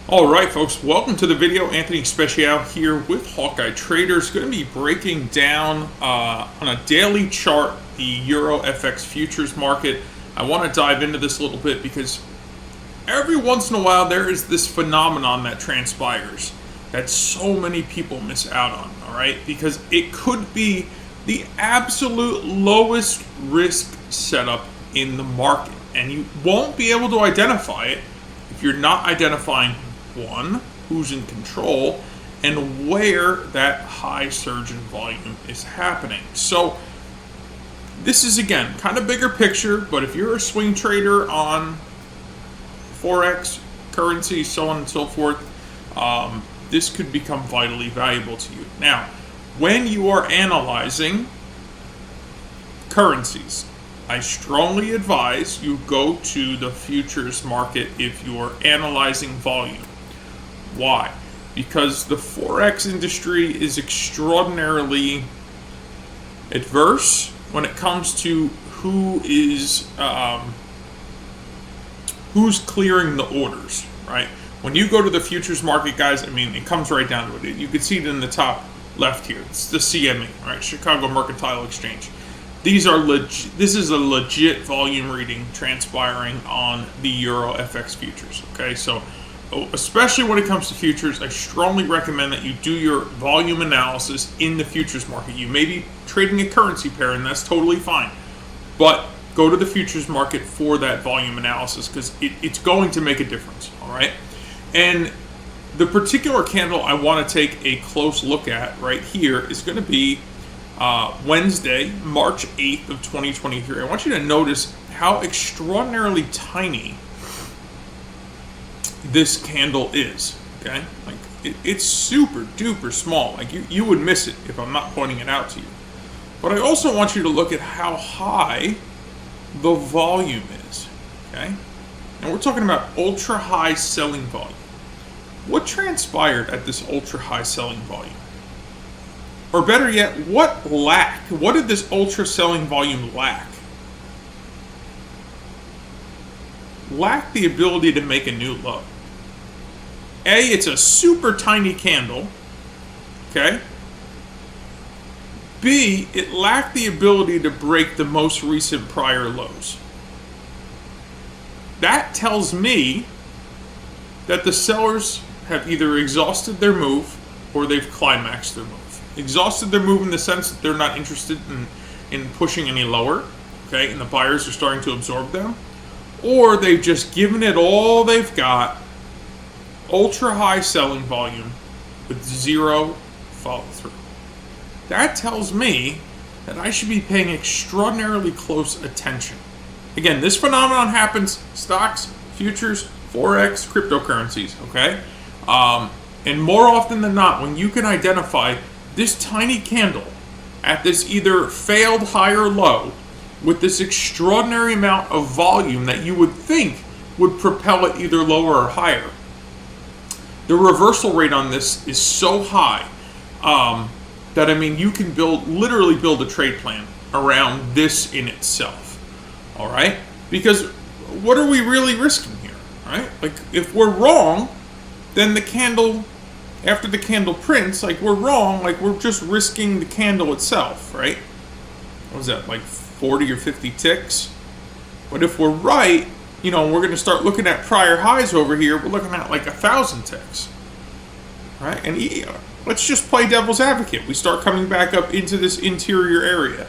All right, folks, welcome to the video. Anthony Special here with Hawkeye Traders. Going to be breaking down on a daily chart the Euro FX futures market. I want to dive into this a little bit because every once in a while there is this phenomenon that transpires that so many people miss out on, all right? Because it could be the absolute lowest risk setup in the market, and you won't be able to identify it if you're not identifying one, who's in control, and where that high surge in volume is happening. So this is, again, kind of bigger picture, but if you're a swing trader on Forex, currency, so on and so forth, this could become vitally valuable to you. Now, when you are analyzing currencies, I strongly advise you go to the futures market if you are analyzing volume. Why? Because the Forex industry is extraordinarily adverse when it comes to who's clearing the orders, right? When you go to the futures market, guys, I mean, it comes right down to it. You can see it in the top left here. It's the CME, right? Chicago Mercantile Exchange. This is a legit volume reading transpiring on the Euro FX futures, okay? So especially when it comes to futures, I strongly recommend that you do your volume analysis in the futures market. You may be trading a currency pair, and that's totally fine. But go to the futures market for that volume analysis because it's going to make a difference, all right? And the particular candle I want to take a close look at right here is going to be Wednesday, March 8th of 2023. I want you to notice how extraordinarily tiny this candle is, okay? Like it's super duper small. Like you would miss it if I'm not pointing it out to you. But I also want you to look at how high the volume is, okay? And we're talking about ultra high selling volume. What transpired at this ultra high selling volume? Or better yet, what lacked? What did this ultra selling volume lack? Lacked the ability to make a new low. A, it's a super tiny candle, okay? B, it lacked the ability to break the most recent prior lows. That tells me that the sellers have either exhausted their move or they've climaxed their move. Exhausted their move in the sense that they're not interested in pushing any lower, okay, and the buyers are starting to absorb them, or they've just given it all they've got, ultra high selling volume with zero follow through. That tells me that I should be paying extraordinarily close attention. Again, this phenomenon happens stocks, futures, Forex, cryptocurrencies, okay? And more often than not, when you can identify this tiny candle at this either failed high or low with this extraordinary amount of volume that you would think would propel it either lower or higher, the reversal rate on this is so high that, I mean, you can literally build a trade plan around this in itself, all right? Because what are we really risking here, right? Like, if we're wrong, then the candle, after the candle prints, like, we're wrong, like, we're just risking the candle itself, right? What was that, like 40 or 50 ticks? But if we're right, you know, we're going to start looking at prior highs over here, we're looking at like 1,000 ticks, right? And let's just play devil's advocate. We start coming back up into this interior area.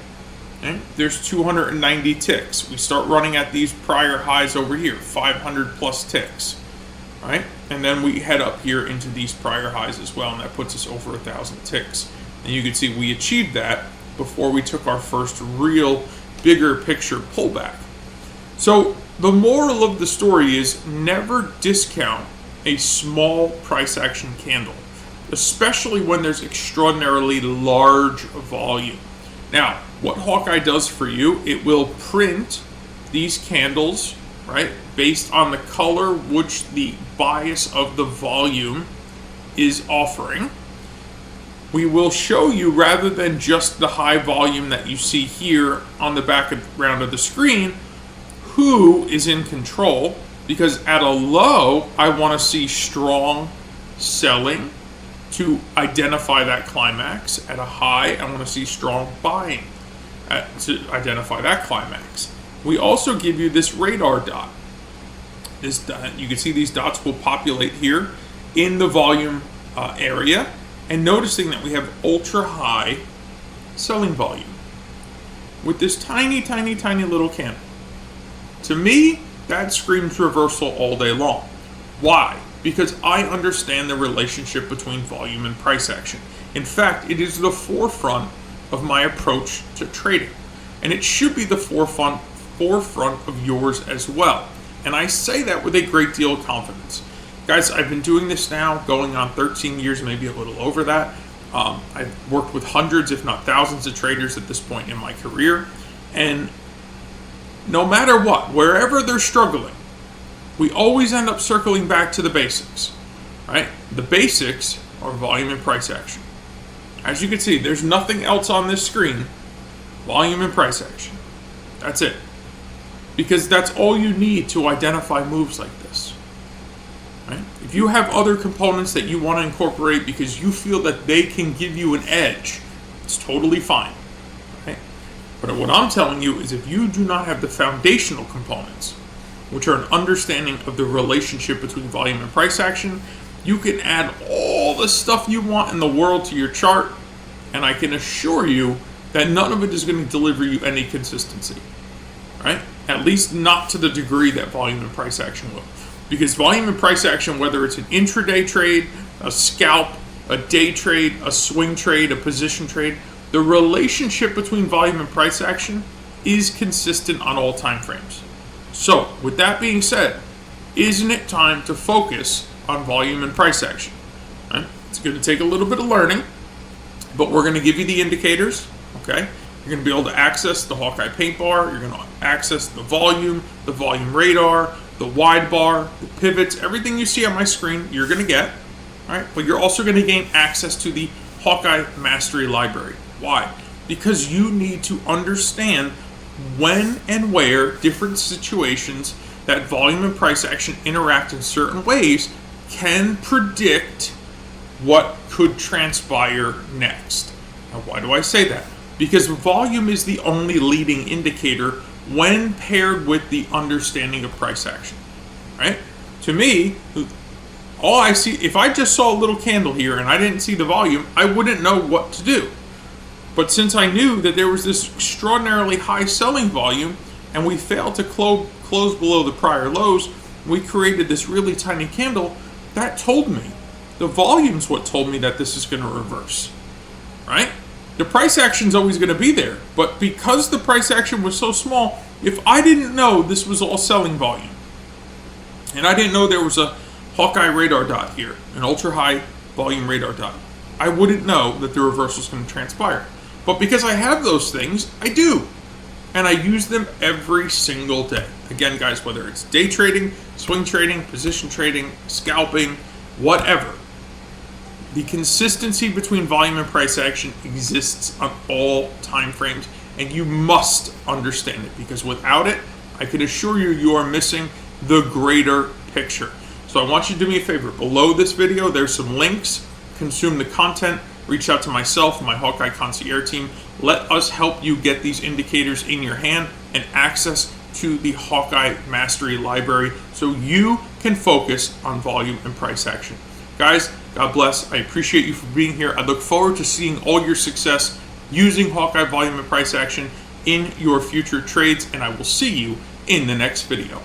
Okay? There's 290 ticks. We start running at these prior highs over here, 500 plus ticks, right? And then we head up here into these prior highs as well, and that puts us over 1,000 ticks. And you can see we achieved that before we took our first real bigger picture pullback. So the moral of the story is never discount a small price action candle, especially when there's extraordinarily large volume. Now, what Hawkeye does for you, it will print these candles, right, based on the color which the bias of the volume is offering. We will show you, rather than just the high volume that you see here on the background of the screen, who is in control Because at a low, I want to see strong selling to identify that climax. At a high, I want to see strong buying to identify that climax. We also give you this radar dot. This dot, you can see these dots will populate here in the volume area, and noticing that we have ultra high selling volume with this tiny, tiny, tiny little candle. To me, that screams reversal all day long. Why? Because I understand the relationship between volume and price action. In fact, it is the forefront of my approach to trading, and it should be the forefront of yours as well. And I say that with a great deal of confidence. Guys, I've been doing this now going on 13 years, maybe a little over that. I've worked with hundreds, if not thousands of traders at this point in my career. And no matter what, wherever they're struggling, we always end up circling back to the basics, right? The basics are volume and price action. As you can see, there's nothing else on this screen. Volume and price action. That's it. Because that's all you need to identify moves like this. Right? If you have other components that you want to incorporate because you feel that they can give you an edge, it's totally fine. Right? But what I'm telling you is if you do not have the foundational components, which are an understanding of the relationship between volume and price action, you can add all the stuff you want in the world to your chart, and I can assure you that none of it is going to deliver you any consistency. Right? At least not to the degree that volume and price action will. Because volume and price action, whether it's an intraday trade, a scalp, a day trade, a swing trade, a position trade, the relationship between volume and price action is consistent on all time frames. So, with that being said, isn't it time to focus on volume and price action? Right? It's going to take a little bit of learning, but we're going to give you the indicators, okay? You're going to be able to access the Hawkeye paint bar. You're going to access the volume radar, the wide bar, the pivots, everything you see on my screen, you're going to get. All right? But you're also going to gain access to the Hawkeye Mastery Library. Why? Because you need to understand when and where different situations that volume and price action interact in certain ways can predict what could transpire next. Now, why do I say that? Because volume is the only leading indicator when paired with the understanding of price action, right? To me, all I see, if I just saw a little candle here and I didn't see the volume, I wouldn't know what to do. But since I knew that there was this extraordinarily high selling volume and we failed to close below the prior lows, we created this really tiny candle. That told me, the volume's what told me that this is going to reverse, right? The price action is always going to be there, but because the price action was so small, if I didn't know this was all selling volume, and I didn't know there was a Hawkeye radar dot here, an ultra high volume radar dot, I wouldn't know that the reversal is going to transpire. But because I have those things, I do, and I use them every single day. Again, guys, whether it's day trading, swing trading, position trading, scalping, whatever. The consistency between volume and price action exists on all time frames, and you must understand it, because without it, I can assure you, you are missing the greater picture. So I want you to do me a favor. Below this video, there's some links. Consume the content. Reach out to myself, my Hawkeye Concierge team. Let us help you get these indicators in your hand and access to the Hawkeye Mastery Library so you can focus on volume and price action. Guys, God bless. I appreciate you for being here. I look forward to seeing all your success using Hawkeye volume and price action in your future trades, and I will see you in the next video.